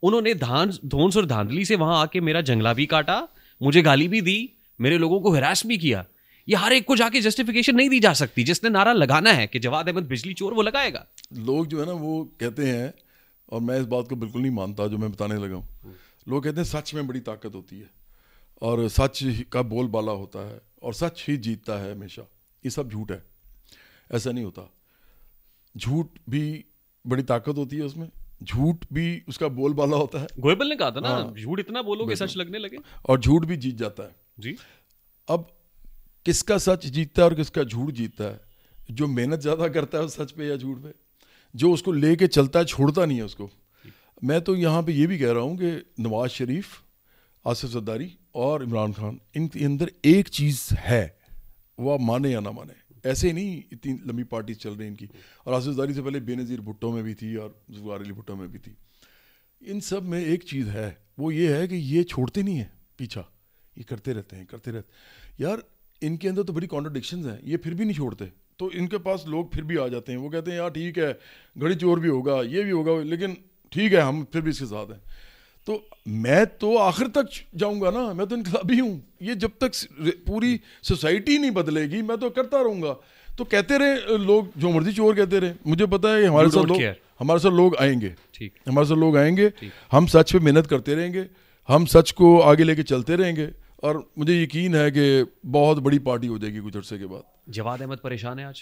انہوں نے دھونس اور دھاندلی سے وہاں آ کے میرا جنگلہ بھی کاٹا, مجھے گالی بھی دی, میرے لوگوں کو ہراس بھی کیا. یہ ہر ایک کو جا کے جسٹیفیکیشن نہیں دی جا سکتی. جس نے نعرہ لگانا ہے کہ جواد احمد بجلی چور, وہ لگائے گا. لوگ جو ہے نا وہ کہتے ہیں, اور میں اس بات کو بالکل نہیں مانتا جو میں بتانے لگا ہوں, لوگ کہتے ہیں سچ میں بڑی طاقت ہوتی ہے اور سچ کا بول بالا ہوتا ہے اور سچ ہی جیتتا ہے ہمیشہ. یہ سب جھوٹ ہے, ایسا نہیں ہوتا. جھوٹ بھی بڑی طاقت ہوتی ہے اس میں, جھوٹ بھی اس کا بول بالا ہوتا ہے. گوئبل نے کہا تھا نا, جھوٹ اتنا بولو کہ سچ لگنے لگے, اور جھوٹ بھی جیت جاتا ہے. جی. اب کس کا سچ جیتتا ہے اور کس کا جھوٹ جیتتا ہے؟ جو محنت زیادہ کرتا ہے سچ پہ یا جھوٹ پہ, جو اس کو لے کے چلتا ہے چھوڑتا نہیں ہے اس کو. میں تو یہاں پہ یہ بھی کہہ رہا ہوں کہ نواز شریف, آصف زرداری اور عمران خان, ان کے اندر ایک چیز ہے, وہ آپ مانے یا نہ مانے, ایسے نہیں اتنی لمبی پارٹیز چل رہی ان کی. اور آصف زرداری سے پہلے بے نظیر بھٹو میں بھی تھی اور ذوالفقار علی بھٹو میں بھی تھی. ان سب میں ایک چیز ہے, وہ یہ ہے کہ یہ چھوڑتے نہیں ہیں پیچھا, یہ کرتے رہتے ہیں کرتے رہتے. یار ان کے اندر تو بڑی کانٹرڈکشنز ہیں, یہ پھر بھی نہیں چھوڑتے. تو ان کے پاس لوگ پھر بھی آ جاتے ہیں, وہ کہتے ہیں یار ٹھیک ہے گھڑی چور بھی ہوگا, یہ بھی ہوگا, لیکن ٹھیک ہے ہم پھر بھی اس کے ساتھ ہیں. تو میں تو آخر تک جاؤں گا نا, میں تو انقلابی ہوں. یہ جب تک پوری سوسائٹی نہیں بدلے گی میں تو کرتا رہوں گا. تو کہتے رہے لوگ جو مرضی چور کہتے رہے, مجھے پتا ہے ہمارے ساتھ لوگ آئیں گے, ہمارے ساتھ لوگ آئیں گے, ہم سچ پہ محنت کرتے رہیں گے, ہم سچ کو آگے لے کے چلتے رہیں گے, اور مجھے یقین ہے کہ بہت بڑی پارٹی ہو جائے گی کچھ عرصے کے بعد. جواد احمد پریشان ہے آج؟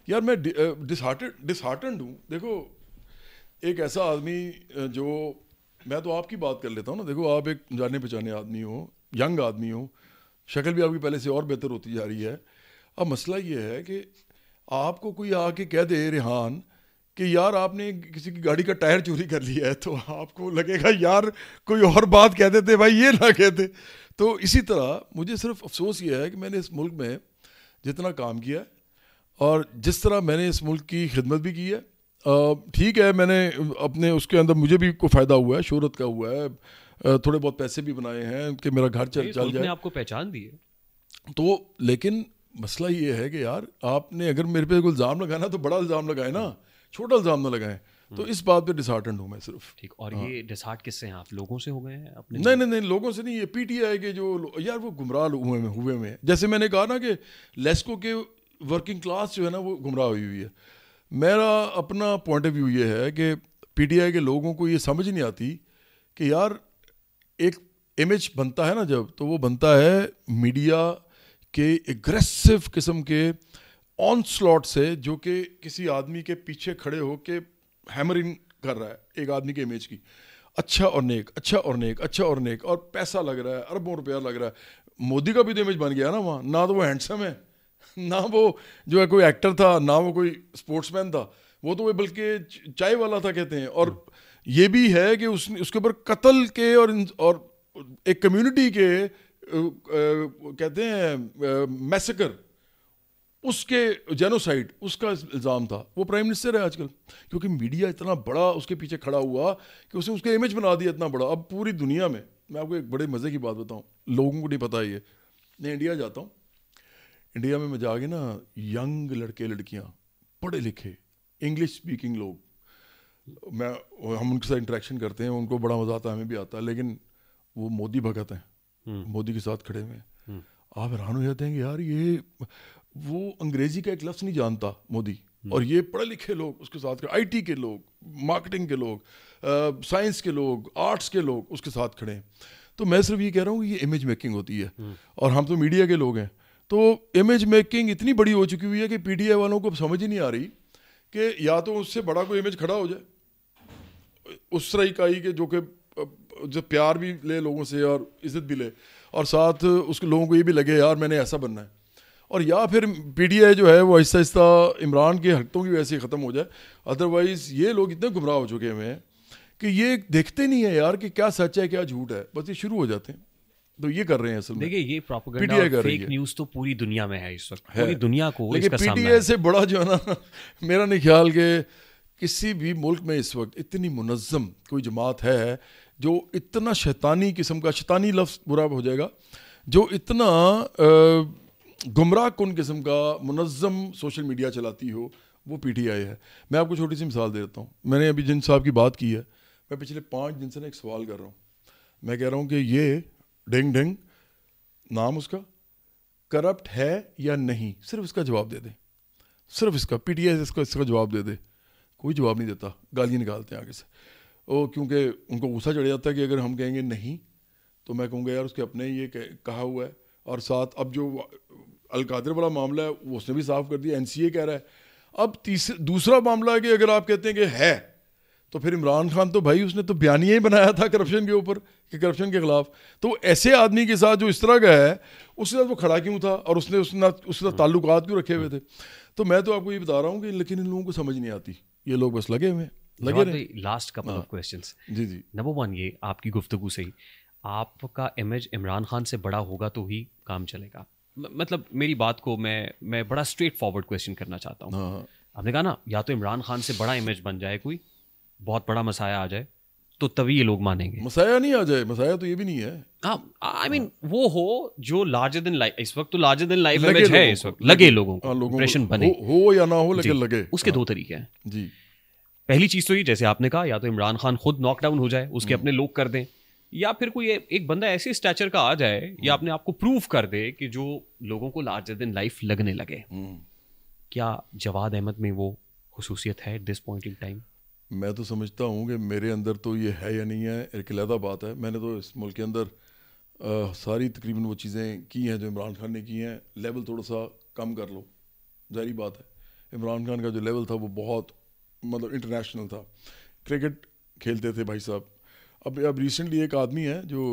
یار میں ڈسہارٹنڈ ہوں. دیکھو ایک ایسا آدمی جو, میں تو آپ کی بات کر لیتا ہوں نا, دیکھو آپ ایک جانے پہچانے آدمی ہو, ینگ آدمی ہو, شکل بھی آپ کی پہلے سے اور بہتر ہوتی جا رہی ہے. اب مسئلہ یہ ہے کہ آپ کو کوئی آ کے کہہ دے ریحان کہ یار آپ نے کسی کی گاڑی کا ٹائر چوری کر لیا ہے, تو آپ کو لگے گا یار کوئی اور بات کہہ دیتے بھائی, یہ نہ کہتے. تو اسی طرح مجھے صرف افسوس یہ ہے کہ میں نے اس ملک میں جتنا کام کیا ہے اور جس طرح میں نے اس ملک کی خدمت بھی کی ہے, ٹھیک ہے میں نے اپنے اس کے اندر مجھے بھی کوئی فائدہ ہوا ہے, شہرت کا ہوا ہے, تھوڑے بہت پیسے بھی بنائے ہیں کہ میرا گھر چل جائے, آپ کو پہچان دی ہے. تو لیکن مسئلہ یہ ہے کہ یار آپ نے اگر میرے پہ کوئی الزام لگانا تو بڑا الزام لگائے نا, چھوٹا الزام نہ لگائیں. تو اس بات پہ ڈسہارٹنڈ ہوں میں صرف. ٹھیک. اور یہ ڈسہارٹ کس سے ہیں آپ, لوگوں سے ہو گئے ہیں اپنے؟ نہیں لوگوں سے نہیں, یہ پی ٹی آئی کے جو یار وہ گمراہ ہوئے میں, جیسے میں نے کہا نا کہ لیسکو کے ورکنگ کلاس جو ہے نا وہ گمراہ ہوئی ہے. میرا اپنا پوائنٹ آف ویو یہ ہے کہ پی ٹی آئی کے لوگوں کو یہ سمجھ نہیں آتی کہ یار ایک امیج بنتا ہے نا جب, تو وہ بنتا ہے میڈیا کے اگریسو قسم کے آن سلاٹ سے, جو کہ کسی آدمی کے پیچھے کھڑے ہو کے ہیمرنگ کر رہا ہے ایک آدمی کے امیج کی, اچھا اور نیک, اچھا اور نیک, اچھا اور نیک, اور پیسہ لگ رہا ہے, اربوں روپیہ لگ رہا ہے. مودی کا بھی تو امیج بن گیا نا وہاں, نہ تو وہ ہینڈسم ہے, نہ وہ جو ہے کوئی ایکٹر تھا, نہ وہ کوئی اسپورٹس مین تھا, وہ تو وہ بلکہ چائے والا تھا کہتے ہیں. اور یہ بھی ہے کہ اس کے اوپر قتل کے اور ایک کمیونٹی کے کہتے ہیں میسیکر, اس کے جینوسائڈ, اس کا الزام تھا. وہ پرائم منسٹر ہے آج کل, کیونکہ میڈیا اتنا بڑا اس کے پیچھے کھڑا ہوا کہ اس نے اس کا امیج بنا دیا اتنا بڑا. اب پوری دنیا میں آپ کو ایک بڑے مزے کی بات بتاؤں, لوگوں کو نہیں پتہ یہ, میں انڈیا جاتا ہوں, انڈیا میں جا کے نا ینگ لڑکے لڑکیاں پڑھے لکھے انگلش اسپیکنگ لوگ, ہم ان کے ساتھ انٹریکشن کرتے ہیں, ان کو بڑا مزہ آتا ہے, ہمیں بھی آتا ہے, لیکن وہ مودی بھگت ہیں, مودی کے ساتھ کھڑے ہوئے ہیں. آپ حیران ہو جاتے ہیں کہ یار یہ وہ انگریزی کا ایک لفظ نہیں جانتا مودی, اور یہ پڑھے لکھے لوگ اس کے ساتھ, آئی ٹی کے لوگ, مارکیٹنگ کے لوگ, سائنس کے لوگ, آرٹس کے لوگ اس کے ساتھ کھڑے ہیں. تو میں صرف یہ کہہ رہا ہوں کہ یہ امیج میکنگ ہوتی ہے, اور ہم تو میڈیا کے لوگ ہیں. تو امیج میکنگ اتنی بڑی ہو چکی ہوئی ہے کہ پی ٹی آئی والوں کو سمجھ ہی نہیں آ رہی کہ یا تو اس سے بڑا کوئی امیج کھڑا ہو جائے, اس طرح اکائی کہ جو پیار بھی لے لوگوں سے اور عزت بھی لے, اور ساتھ اس کے لوگوں کو یہ بھی لگے یار میں نے ایسا بننا ہے. اور یا پھر پی ٹی آئی جو ہے وہ آہستہ آہستہ عمران کی حرکتوں کی وجہ سے ختم ہو جائے. ادروائز یہ لوگ اتنے گمراہ ہو چکے ہوئے ہیں کہ یہ دیکھتے نہیں ہیں یار کہ کیا سچ ہے کیا جھوٹ ہے, بس یہ شروع ہو جاتے ہیں. تو یہ کر رہے ہیں اصل میں. دیکھیے یہ پروپیگنڈا اور فیک نیوز تو پوری دنیا میں ہے اس وقت, پوری دنیا کو اس کا سامنا ہے. پی ٹی آئی سے بڑا جو ہے نا, میرا نہیں خیال کہ کسی بھی ملک میں اس وقت اتنی منظم کوئی جماعت ہے جو اتنا شیطانی قسم کا, شیطانی لفظ برا ہو جائے گا, جو اتنا گمراہ کن قسم کا منظم سوشل میڈیا چلاتی ہو, وہ پی ٹی آئی ہے. میں آپ کو چھوٹی سی مثال دے دیتا ہوں. میں نے ابھی جن صاحب کی بات کی ہے, میں پچھلے 5 دن سے ایک سوال کر رہا ہوں. میں کہہ رہا ہوں کہ یہ ڈنگ ڈنگ نام اس کا کرپٹ ہے یا نہیں, صرف اس کا جواب دے دیں, صرف اس کا پی ٹی آئی اس کا جواب دے دے. کوئی جواب نہیں دیتا, گالیاں نکالتے ہیں آگے سے. کیونکہ ان کو غصہ چڑھ جاتا ہے کہ اگر ہم کہیں گے نہیں تو میں کہوں گا یار اس کے اپنے یہ کہا ہوا ہے. اور ساتھ اب جو القادر والا معاملہ ہے وہ اس نے بھی صاف کر دیا, این سی اے کہہ رہا ہے. اب دوسرا معاملہ ہے کہ اگر آپ کہتے ہیں کہ ہے تو پھر عمران خان تو بھائی اس نے تو بیانیہ ہی بنایا تھا کرپشن کے اوپر کہ کرپشن کے خلاف. تو ایسے آدمی کے ساتھ جو اس طرح کا ہے اس کے ساتھ وہ کھڑا کیوں تھا اور اس کے ساتھ تعلقات کیوں رکھے ہوئے تھے. تو میں تو آپ کو یہ بتا رہا ہوں کہ لیکن ان لوگوں کو سمجھ نہیں آتی, یہ لوگ بس لگے ہوئے لگے رہے. Last couple of questions. جی نمبر 1, یہ آپ کی گفتگو سے ہی آپ کا امیج عمران خان سے بڑا ہوگا تو ہی کام چلے گا. مطلب میری بات کو میں بڑا اسٹریٹ فارورڈ کویشچن کرنا چاہتا ہوں. آپ نے کہا نا یا تو عمران خان سے بڑا امیج بن جائے, کوئی بہت بڑا مسائل آ جائے تو تبھی یہ لوگ مانیں گے. مسائل نہیں آ جائے, مسائل تو یہ بھی نہیں ہے. ہاں آئی مین وہ ہو جو لارجر دین لائف, اس وقت تو لارجر دین لائف امیج ہے اس وقت, لگے لوگوں کو, امپریشن بنے ہو یا نہ ہو لیکن لگے. اس کے 2 طریقے ہیں. جی پہلی چیز تو یہ جیسے آپ نے کہا یا تو عمران خان خود ناک ڈاؤن ہو جائے, اس کے اپنے لوگ کر دیں, یا پھر کوئی ایک بندہ ایسے اسٹیچر کا آ جائے یا اپنے آپ کو پروف کر دے کہ جو لوگوں کو لارجر دین لائف لگنے لگے. کیا جواد احمد میں وہ خصوصیت ہے at this point in time? میں تو سمجھتا ہوں کہ میرے اندر تو یہ ہے یا نہیں ہے ایک علیحدہ بات ہے. میں نے تو اس ملک کے اندر ساری تقریباً وہ چیزیں کی ہیں جو عمران خان نے کی ہیں. لیول تھوڑا سا کم کر لو, ظاہری بات ہے عمران خان کا جو لیول تھا وہ بہت مطلب انٹرنیشنل تھا. کرکٹ کھیلتے تھے بھائی صاحب. اب ریسنٹلی ایک آدمی ہے جو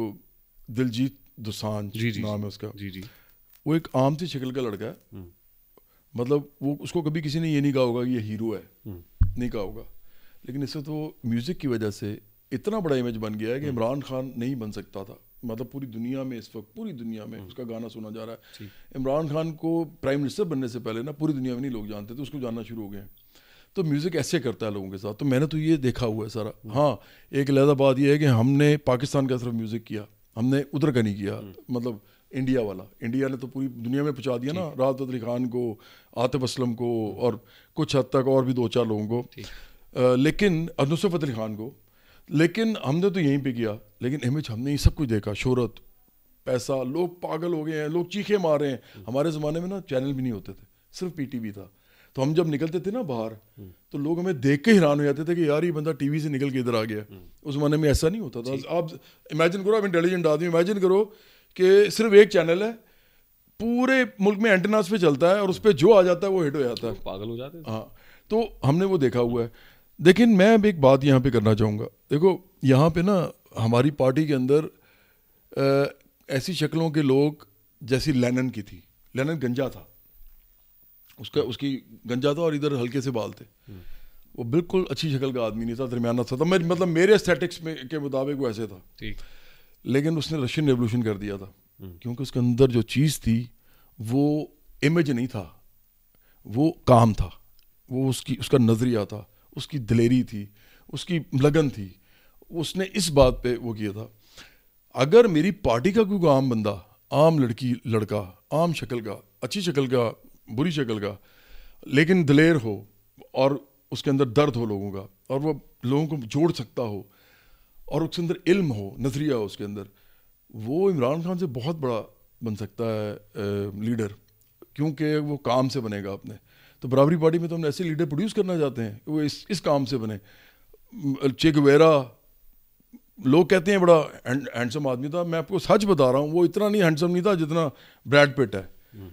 دلجیت دوسانجھ نام ہے اس کا, وہ ایک عام سی شکل کا لڑکا ہے. مطلب وہ اس کو کبھی کسی نے یہ نہیں کہا ہوگا کہ یہ ہیرو ہے, نہیں کہا ہوگا, لیکن اس وقت وہ میوزک کی وجہ سے اتنا بڑا امیج بن گیا ہے کہ عمران خان نہیں بن سکتا تھا. مطلب پوری دنیا میں اس وقت پوری دنیا میں اس کا گانا سنا جا رہا ہے. عمران خان کو پرائم منسٹر بننے سے پہلے نا پوری دنیا میں نہیں لوگ جانتے تھے, اس کو جاننا شروع ہو گئے ہیں. تو میوزک ایسے کرتا ہے لوگوں کے ساتھ. تو میں نے تو یہ دیکھا ہوا ہے سارا. ہاں ایک علیحدہ بات یہ ہے کہ ہم نے پاکستان کا صرف میوزک کیا, ہم نے ادھر کا نہیں کیا. مطلب انڈیا والا, انڈیا نے تو پوری دنیا میں پہنچا دیا نا, راحت فتح علی خان کو, عاطف اسلم کو, اور کچھ حد تک اور بھی 2-4 لوگوں کو, لیکن نصرت فتح علی خان کو. لیکن ہم نے تو یہیں پہ کیا. لیکن امیج ہم نے یہ سب کچھ دیکھا, شہرت, پیسہ, لوگ پاگل ہو گئے ہیں, لوگ چیخے مار رہے ہیں. ہمارے زمانے میں نا چینل بھی نہیں ہوتے تھے, صرف پی ٹی وی تھا. تو ہم جب نکلتے تھے نا باہر تو لوگ ہمیں دیکھ کے حیران ہو جاتے تھے کہ یار یہ بندہ ٹی وی سے نکل کے ادھر آ گیا. اس زمانے میں ایسا نہیں ہوتا تھا. آپ امیجن کرو, آپ انٹیلیجنٹ آدمی, امیجن کرو کہ صرف ایک چینل ہے, پورے ملک میں اینٹناس پہ چلتا ہے, اور اس پہ جو آ جاتا ہے وہ ہٹ ہو جاتا ہے, پاگل ہو جاتے ہیں. ہاں تو ہم نے وہ دیکھا ہوا ہے. لیکن میں اب ایک بات یہاں پہ کرنا چاہوں گا. دیکھو یہاں پہ نا ہماری پارٹی کے اندر ایسی شکلوں کے لوگ جیسی لینن کی تھی. لینن گنجا تھا, اس کی گنجا تھا اور ادھر ہلکے سے بال تھے. وہ بالکل اچھی شکل کا آدمی نہیں تھا, درمیانہ تھا. مطلب میرے اسٹیٹکس میں کے مطابق وہ ایسے تھا. لیکن اس نے رشین ریولوشن کر دیا تھا, کیونکہ اس کے اندر جو چیز تھی وہ امیج نہیں تھا, وہ کام تھا, وہ اس کا نظریہ تھا, اس کی دلیری تھی, اس کی لگن تھی. اس نے اس بات پہ وہ کیا تھا. اگر میری پارٹی کا کوئی عام بندہ, عام لڑکا, عام شکل کا, اچھی شکل کا, بری شکل کا, لیکن دلیر ہو اور اس کے اندر درد ہو لوگوں کا, اور وہ لوگوں کو جوڑ سکتا ہو, اور اس کے اندر علم ہو, نظریہ ہو اس کے اندر, وہ عمران خان سے بہت بڑا بن سکتا ہے لیڈر, کیونکہ وہ کام سے بنے گا اپنے. تو برابری پارٹی میں تو ہم ایسے لیڈر پروڈیوس کرنا چاہتے ہیں وہ اس کام سے بنے. چے گویرا لوگ کہتے ہیں بڑا ہینڈسم آدمی تھا. میں آپ کو سچ بتا رہا ہوں, وہ اتنا نہیں ہینڈسم نہیں تھا جتنا بریڈ پٹ ہے,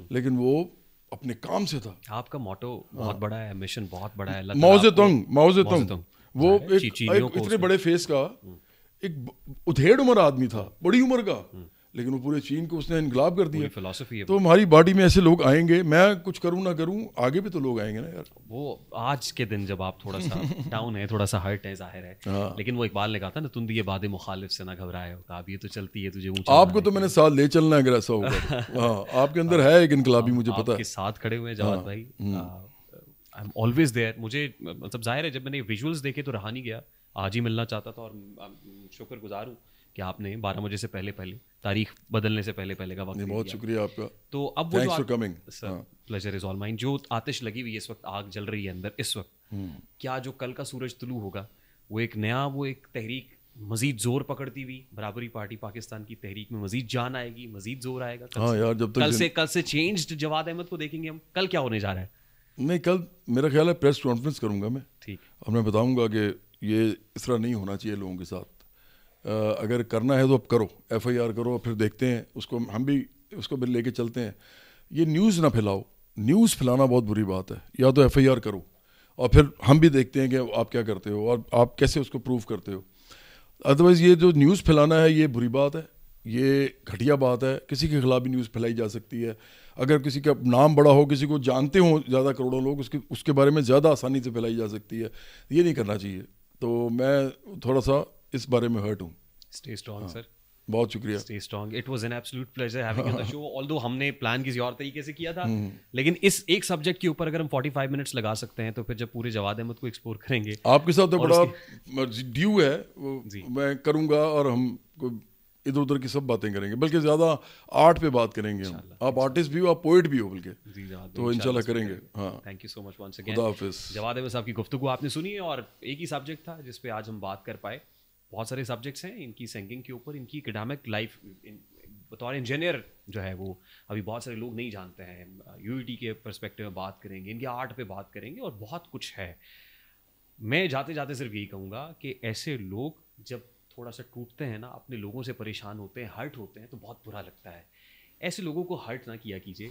لیکن وہ اپنے کام سے تھا. آپ کا موٹو بہت بڑا ہے, مشن بہت بڑا ہے. ماؤ زیدونگ وہ ایک اتنے بڑے فیس کا ایک ادھیڑ عمر آدمی تھا, بڑی عمر کا, لیکن وہ پورے چین کو اس نے انقلاب کر دیا. تو ہماری باڈی میں ایسے لوگ آئیں گے, میں کچھ کروں نہ کروں, آگے بھی تو لوگ آئیں گے نا یار. وہ آج کے دن جب آپ تھوڑا سا ڈاؤن ہے, تھوڑا سا ہرٹ ہے, ظاہر ہے, لیکن وہ اقبال نے کہا تھا نا, تم بھی یہ باد مخالف سے نہ گھبرائے, اب یہ تو چلتی ہے تجھے اونچا. آپ کو تو میں نے ساتھ لے چلنا ہے اگر ایسا ہوگا. ہاں آپ کے اندر ہے ایک انقلابی, مجھے پتا ہے. آپ کے ساتھ کھڑے ہوئے جواد بھائی, آئی ایم آلویز دیئر. مجھے مطلب ظاہر ہے جب میں نے ویژولس دیکھے تو رہا نہیں گیا, آج ہی ملنا چاہتا تھا, اور شکر گزار ہوں کہ آپ نے 12 بجے سے پہلے تاریخ بدلنے سے پہلے کا وقت. بہت شکریہ آپ کا. تو اب وہ پلیزر از آل مائن. جو آتش لگی ہوئی اس وقت, آگ جل رہی ہے اندر اس وقت, کیا جو کل کا سورج طلوع ہوگا وہ ایک تحریک مزید زور پکڑتی ہوئی, برابری پارٹی پاکستان کی تحریک میں مزید جان آئے گی, مزید زور آئے گا. ہاں یار, جب تک کل سے چینجڈ جواد احمد کو دیکھیں گے ہم. کل کیا ہونے جا رہا ہے؟ نہیں, کل میرا خیال ہے پریس کانفرنس کروں گا میں, ٹھیک, اور میں بتاؤں گا کہ یہ اس طرح نہیں ہونا چاہیے لوگوں کے ساتھ. اگر کرنا ہے تو اب کرو, ایف آئی آر کرو, پھر دیکھتے ہیں اس کو, ہم بھی اس کو لے کے چلتے ہیں. یہ نیوز نہ پھیلاؤ, نیوز پھیلانا بہت بری بات ہے. یا تو ایف آئی آر کرو اور پھر ہم بھی دیکھتے ہیں کہ آپ کیا کرتے ہو اور آپ کیسے اس کو پروف کرتے ہو. ادروائز یہ جو نیوز پھیلانا ہے یہ بری بات ہے, یہ گھٹیا بات ہے. کسی کے خلاف بھی نیوز پھیلائی جا سکتی ہے. اگر کسی کا نام بڑا ہو, کسی کو جانتے ہوں زیادہ کروڑوں لوگ, اس کے بارے میں زیادہ آسانی سے پھیلائی جا سکتی ہے. یہ نہیں کرنا چاہیے. تو میں تھوڑا سا اس بارے میں ہرٹ ہوں. اسٹے اسٹرانگ سر. بہت شکریہ. Stay strong. It was an absolute pleasure having you on the show. Although ہم نے پلان کسی اور طریقے سے کیا تھا, لیکن اس ایک سبجیکٹ کے اوپر اگر ہم 45 منٹس لگا سکتے ہیں تو پھر جب پورے جواد احمد کو ایکسپلور کریں گے. آپ کے ساتھ تو بڑا ڈیو ہے, میں کروں گا اور ہم ادھر ادھر کی سب باتیں کریں گے, بلکہ زیادہ آرٹ پہ بات کریں گے. آپ آرٹسٹ بھی ہو, آپ پوئٹ بھی ہو بلکہ, تو انشاءاللہ کریں گے. ہاں, thank you so much once again. خدا حافظ. جواد احمد صاحب کی گفتگو آپ نے سنی ہے, اور ایک ہی سبجیکٹ تھا جس پہ آج ہم بات کر پائے. بہت سارے سبجیکٹس ہیں ان کی سنگنگ کے اوپر, ان کی اکیڈمک لائف بطور انجینئر جو ہے وہ ابھی بہت سارے لوگ نہیں جانتے ہیں. یو ای ٹی کے پرسپیکٹیو میں بات کریں گے, ان کے آرٹ پہ بات کریں گے, اور بہت کچھ ہے. میں جاتے جاتے صرف یہی کہوں گا کہ ایسے لوگ جب تھوڑا سا ٹوٹتے ہیں نا, اپنے لوگوں سے پریشان ہوتے ہیں, ہرٹ ہوتے ہیں, تو بہت برا لگتا ہے. ایسے لوگوں کو ہرٹ نہ کیا کیجیے.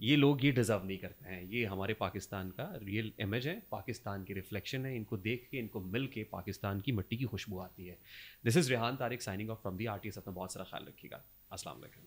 یہ لوگ یہ ڈیزرو نہیں کرتے ہیں. یہ ہمارے پاکستان کا ریئل امیج ہے, پاکستان کی ریفلیکشن ہے. ان کو دیکھ کے, ان کو مل کے پاکستان کی مٹی کی خوشبو آتی ہے. This is Rehan Tariq signing off from the RTS. اپنا بہت سارا خیال رکھیے گا. السلام علیکم.